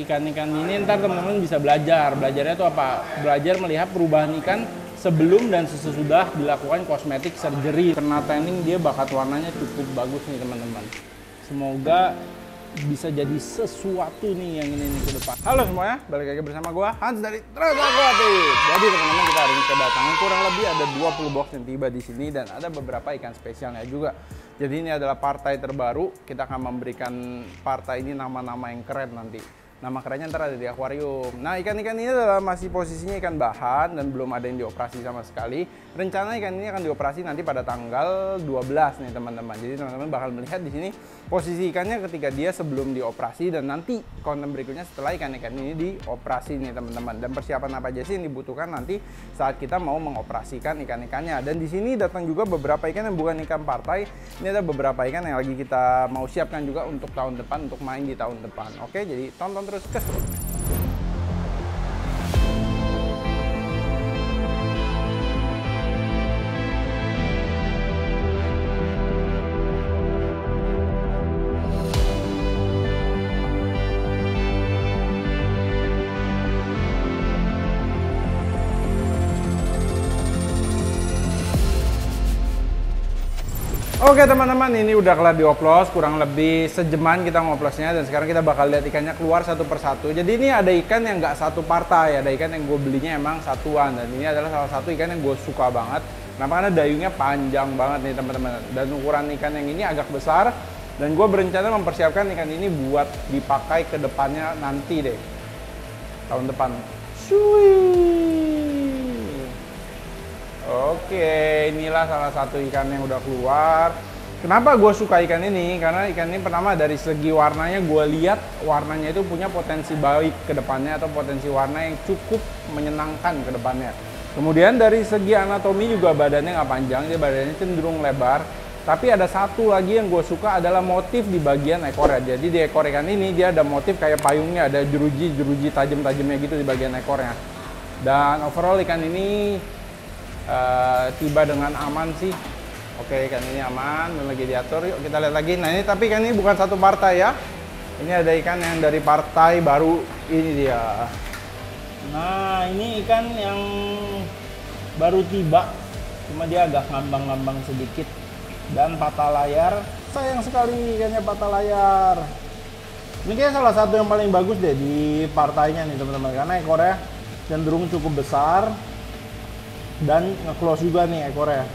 ikan-ikan ini ntar teman-teman bisa belajar. Belajarnya itu apa? Belajar melihat perubahan ikan sebelum dan sesudah dilakukan cosmetic surgery. Karena tanning dia bakat warnanya cukup bagus nih teman-teman. Semoga bisa jadi sesuatu nih yang ini ke depan. Halo semuanya, balik lagi bersama gua Hans dari Terus Aquatic. Jadi teman-teman, kita hari ini kedatangan kurang lebih ada 20 box yang tiba di sini dan ada beberapa ikan spesialnya juga. Jadi ini adalah partai terbaru. Kita akan memberikan partai ini nama-nama yang keren nanti. Nama kerennya ntar ada di akuarium. Nah, ikan-ikan ini adalah masih posisinya ikan bahan dan belum ada yang dioperasi sama sekali. Rencana ikan ini akan dioperasi nanti pada tanggal 12 nih teman-teman. Jadi teman-teman bakal melihat di sini posisi ikannya ketika dia sebelum dioperasi dan nanti konten berikutnya setelah ikan-ikan ini dioperasi nih teman-teman. Dan persiapan apa aja sih yang dibutuhkan nanti saat kita mau mengoperasikan ikan-ikannya. Dan di sini datang juga beberapa ikan yang bukan ikan partai. Ini ada beberapa ikan yang lagi kita mau siapkan juga untuk tahun depan, untuk main di tahun depan. Oke, jadi tonton terus ke seterusnya. Oke teman-teman, ini udah kelar dioplos, kurang lebih sejaman kita ngoplosnya dan sekarang kita bakal lihat ikannya keluar satu persatu. Jadi ini ada ikan yang nggak satu partai, ada ikan yang gue belinya emang satuan dan ini adalah salah satu ikan yang gue suka banget. Kenapa? Karena dayungnya panjang banget nih teman-teman dan ukuran ikan yang ini agak besar dan gue berencana mempersiapkan ikan ini buat dipakai ke depannya nanti deh, tahun depan. Oke, inilah salah satu ikan yang udah keluar. Kenapa gue suka ikan ini? Karena ikan ini pertama dari segi warnanya, gue lihat warnanya itu punya potensi baik ke depannya atau potensi warna yang cukup menyenangkan ke depannya. Kemudian dari segi anatomi juga badannya nggak panjang, dia badannya cenderung lebar. Tapi ada satu lagi yang gue suka adalah motif di bagian ekornya. Jadi di ekor ikan ini dia ada motif kayak payungnya, ada jeruji tajam-tajamnya gitu di bagian ekornya. Dan overall ikan ini tiba dengan aman sih. Oke, ikan ini aman dan lagi diatur. Yuk kita lihat lagi. Nah ini tapi ikan ini bukan satu partai ya. Ini ada ikan yang dari partai baru, ini dia. Nah ini ikan yang baru tiba, cuma dia agak ngambang-ngambang sedikit dan patah layar. Sayang sekali ikannya patah layar. Ini kayaknya salah satu yang paling bagus deh di partainya nih teman-teman, karena ekornya cenderung cukup besar dan nge-close juga nih ekornya.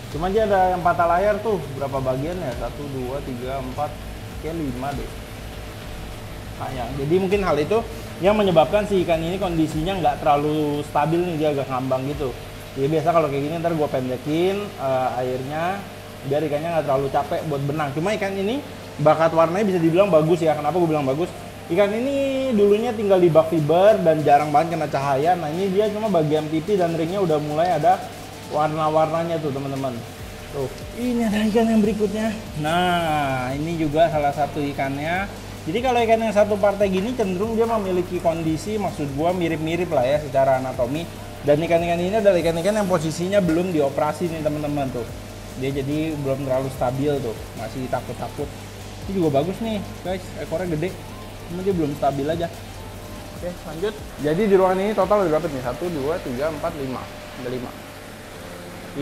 Cuma dia ada yang patah layar tuh, berapa bagian ya? 1, 2, 3, 4, kayak 5 deh. Sayang. Jadi mungkin hal itu yang menyebabkan si ikan ini kondisinya nggak terlalu stabil nih, dia agak ngambang gitu. Jadi biasa kalau kayak gini ntar gue pendekin airnya biar ikannya nggak terlalu capek buat benang. Cuma ikan ini bakat warnanya bisa dibilang bagus ya. Kenapa gue bilang bagus? Ikan ini dulunya tinggal di bak fiber dan jarang banget kena cahaya. Nah ini dia cuma bagian pipi dan ringnya udah mulai ada warna-warnanya tuh teman-teman. Tuh, ini ada ikan yang berikutnya. Nah ini juga salah satu ikannya. Jadi kalau ikan yang satu partai gini cenderung dia memiliki kondisi, maksud gua mirip-mirip lah ya secara anatomi. Dan ikan-ikan ini adalah ikan-ikan yang posisinya belum dioperasi nih teman-teman tuh. Dia jadi belum terlalu stabil tuh, masih takut-takut. Ini juga bagus nih guys, ekornya gede. Cuma dia belum stabil aja. Oke, lanjut. Jadi di ruangan ini total ada berapa nih? 1, 2, 3, 4, 5. Ada 5.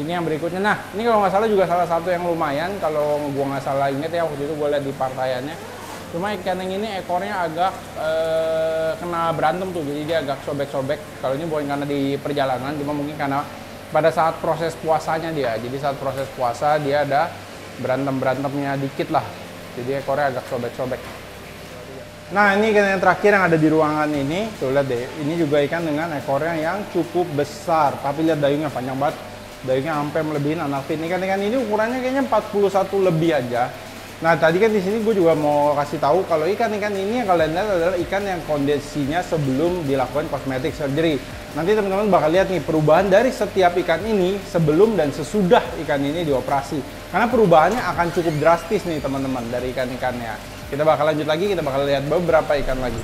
Ini yang berikutnya. Nah, ini kalau nggak salah juga salah satu yang lumayan. Kalau gua nggak salah inget ya, waktu itu gua lihat di partaiannya. Cuma ikan yang ini ekornya agak kena berantem tuh. Jadi dia agak sobek-sobek. Kalau ini bukan karena di perjalanan, cuma mungkin karena pada saat proses puasanya dia. Jadi saat proses puasa dia ada berantem-berantemnya dikit lah. Jadi ekornya agak sobek-sobek. Nah ini ikan yang terakhir yang ada di ruangan ini, tuh lihat deh, ini juga ikan dengan ekornya yang cukup besar, tapi lihat dayungnya panjang banget, dayungnya sampai melebihin anak fin. Ikan-ikan ini ukurannya kayaknya 41 lebih aja. Nah tadi kan di sini gue juga mau kasih tahu kalau ikan-ikan ini yang kalian lihat adalah ikan yang kondisinya sebelum dilakukan cosmetic surgery. Nanti teman-teman bakal lihat nih perubahan dari setiap ikan ini sebelum dan sesudah ikan ini dioperasi. Karena perubahannya akan cukup drastis nih teman-teman dari ikan-ikannya. Kita bakal lanjut lagi, kita bakal lihat beberapa ikan lagi.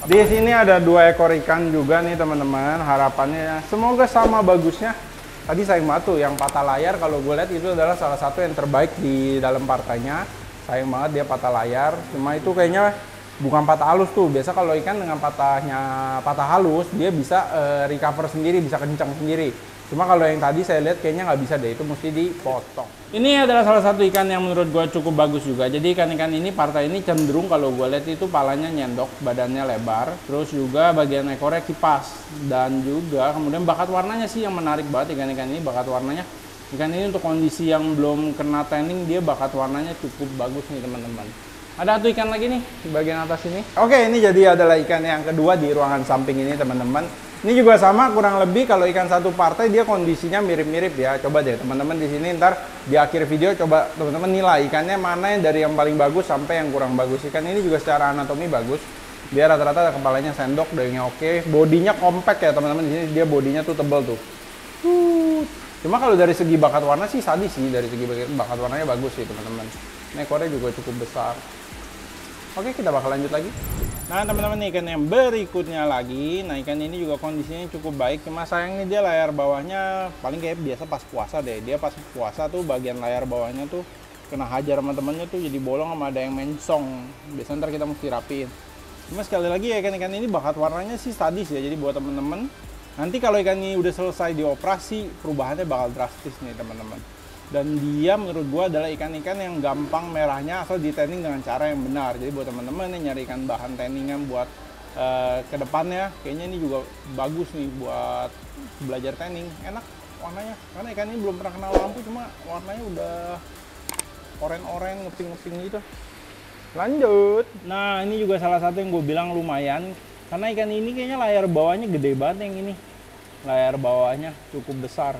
Di sini ada 2 ekor ikan juga nih teman-teman. Harapannya semoga sama bagusnya. Tadi sayang banget tuh yang patah layar, kalau gue lihat itu adalah salah satu yang terbaik di dalam partainya. Sayang banget dia patah layar. Cuma itu kayaknya bukan patah halus tuh. Biasa kalau ikan dengan patah halus, dia bisa recover sendiri, bisa kencang sendiri. Cuma kalau yang tadi saya lihat kayaknya nggak bisa deh, itu mesti dipotong. Ini adalah salah satu ikan yang menurut gue cukup bagus juga. Jadi ikan-ikan ini, partai ini cenderung kalau gue lihat itu palanya nyendok, badannya lebar, terus juga bagian ekornya kipas, dan juga kemudian bakat warnanya sih yang menarik banget ikan-ikan ini. Bakat warnanya, ikan ini untuk kondisi yang belum kena tanning, dia bakat warnanya cukup bagus nih teman-teman. Ada satu ikan lagi nih di bagian atas ini. Oke, ini jadi adalah ikan yang kedua di ruangan samping ini teman-teman. Ini juga sama, kurang lebih kalau ikan satu partai dia kondisinya mirip-mirip ya. Coba deh teman-teman di sini ntar di akhir video coba teman-teman nilai ikannya mana yang dari yang paling bagus sampai yang kurang bagus. Ikan ini juga secara anatomi bagus. Dia rata-rata kepalanya sendok, dagingnya oke, bodinya compact ya teman-teman. Di sini dia bodinya tuh tebel tuh. Cuma kalau dari segi bakat warna sih sadis sih, dari segi bakat warnanya bagus sih teman-teman. Ini ekornya juga cukup besar. Oke, kita bakal lanjut lagi. Nah teman-teman, ikan yang berikutnya lagi. Nah ikan ini juga kondisinya cukup baik. Cuma sayangnya dia layar bawahnya paling kayak biasa pas puasa deh. Dia pas puasa tuh bagian layar bawahnya tuh kena hajar sama temennya tuh jadi bolong sama ada yang mencong. Biasanya ntar kita mesti rapiin. Cuma sekali lagi ya, ikan-ikan ini bakat warnanya sih sadis ya. Jadi buat teman-teman, nanti kalau ikan ini udah selesai dioperasi, perubahannya bakal drastis nih teman-teman. Dan dia menurut gua adalah ikan-ikan yang gampang merahnya asal di tanning dengan cara yang benar. Jadi buat teman-teman yang nyari ikan bahan tanningan buat kedepannya, kayaknya ini juga bagus nih buat belajar tanning. Enak warnanya, karena ikan ini belum pernah kena lampu, cuma warnanya udah oranye-oranye, ngeping-ngeping gitu. Lanjut. Nah ini juga salah satu yang gue bilang lumayan, karena ikan ini kayaknya layar bawahnya gede banget yang ini. Layar bawahnya cukup besar.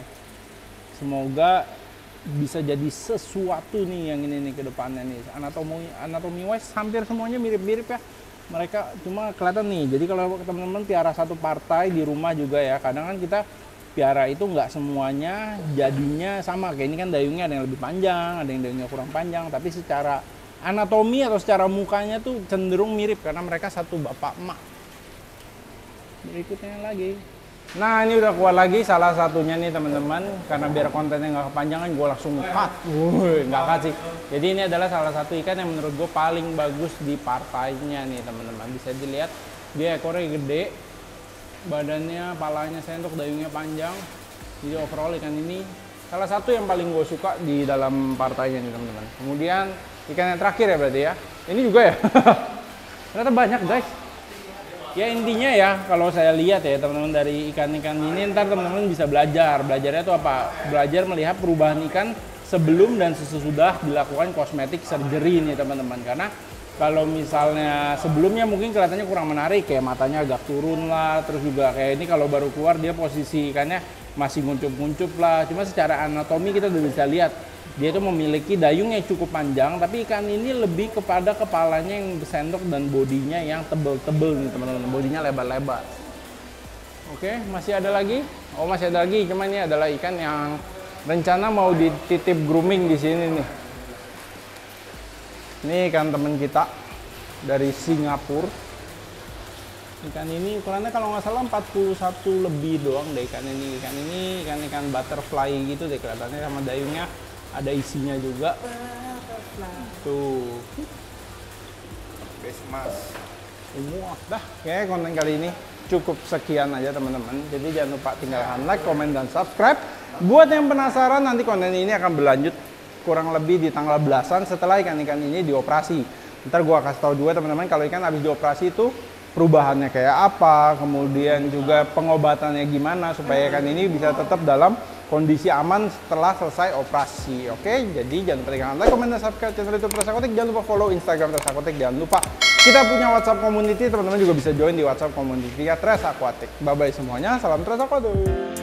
Semoga bisa jadi sesuatu nih yang ini nih ke depannya nih. Anatomi wise hampir semuanya mirip-mirip ya mereka, cuma kelihatan nih. Jadi kalau teman-teman piara satu partai di rumah juga ya, kadang kan kita piara itu nggak semuanya jadinya sama. Kayak ini kan dayungnya ada yang lebih panjang, ada yang dayungnya kurang panjang, tapi secara anatomi atau secara mukanya tuh cenderung mirip karena mereka satu bapak emak. Berikutnya lagi. Nah ini udah keluar lagi salah satunya nih teman-teman, karena biar kontennya nggak kepanjangan gue langsung cut. Nggak cut sih. Jadi ini adalah salah satu ikan yang menurut gue paling bagus di partainya nih teman-teman. Bisa dilihat dia ekornya gede, badannya, palanya sendok, dayungnya panjang. Jadi overall ikan ini salah satu yang paling gue suka di dalam partainya nih teman-teman. Kemudian ikan yang terakhir ya berarti ya. Ini juga ya. Ternyata banyak guys. Ya intinya ya, kalau saya lihat ya teman-teman dari ikan-ikan ini, ntar teman-teman bisa belajar. Belajarnya itu apa? Belajar melihat perubahan ikan sebelum dan sesudah dilakukan cosmetic surgery nih teman-teman. Karena kalau misalnya sebelumnya mungkin kelihatannya kurang menarik, kayak matanya agak turun lah, terus juga kayak ini kalau baru keluar dia posisi ikannya masih nguncup-nguncup lah. Cuma secara anatomi kita udah bisa lihat dia itu memiliki dayung yang cukup panjang, tapi ikan ini lebih kepada kepalanya yang sendok dan bodinya yang tebel-tebel nih teman-teman, bodinya lebar-lebar. Oke, masih ada lagi? Oh masih ada lagi, cuma ini adalah ikan yang rencana mau dititip grooming di sini nih. Ini ikan teman kita dari Singapura. Ikan ini ukurannya kalau nggak salah 41 lebih doang deh ikan ini. Ikan butterfly gitu deh kelihatannya, sama dayungnya ada isinya juga. Tuh. Christmas. Semua. Dah, kayaknya konten kali ini cukup sekian aja teman-teman. Jadi jangan lupa tinggalkan like, komen, dan subscribe. Buat yang penasaran, nanti konten ini akan berlanjut kurang lebih di tanggal belasan setelah ikan-ikan ini dioperasi. Ntar gua kasih tahu juga teman-teman kalau ikan habis dioperasi itu perubahannya kayak apa, kemudian juga pengobatannya gimana supaya ikan ini bisa tetap dalam kondisi aman setelah selesai operasi. Oke, jadi jangan lupa tinggalkan like, komen, dan subscribe channel YouTube Tres Aquatic. Jangan lupa follow Instagram Tres Aquatic. Jangan lupa kita punya WhatsApp community, teman-teman juga bisa join di WhatsApp community Tres Aquatic. Bye bye semuanya, salam Tres Aquatic.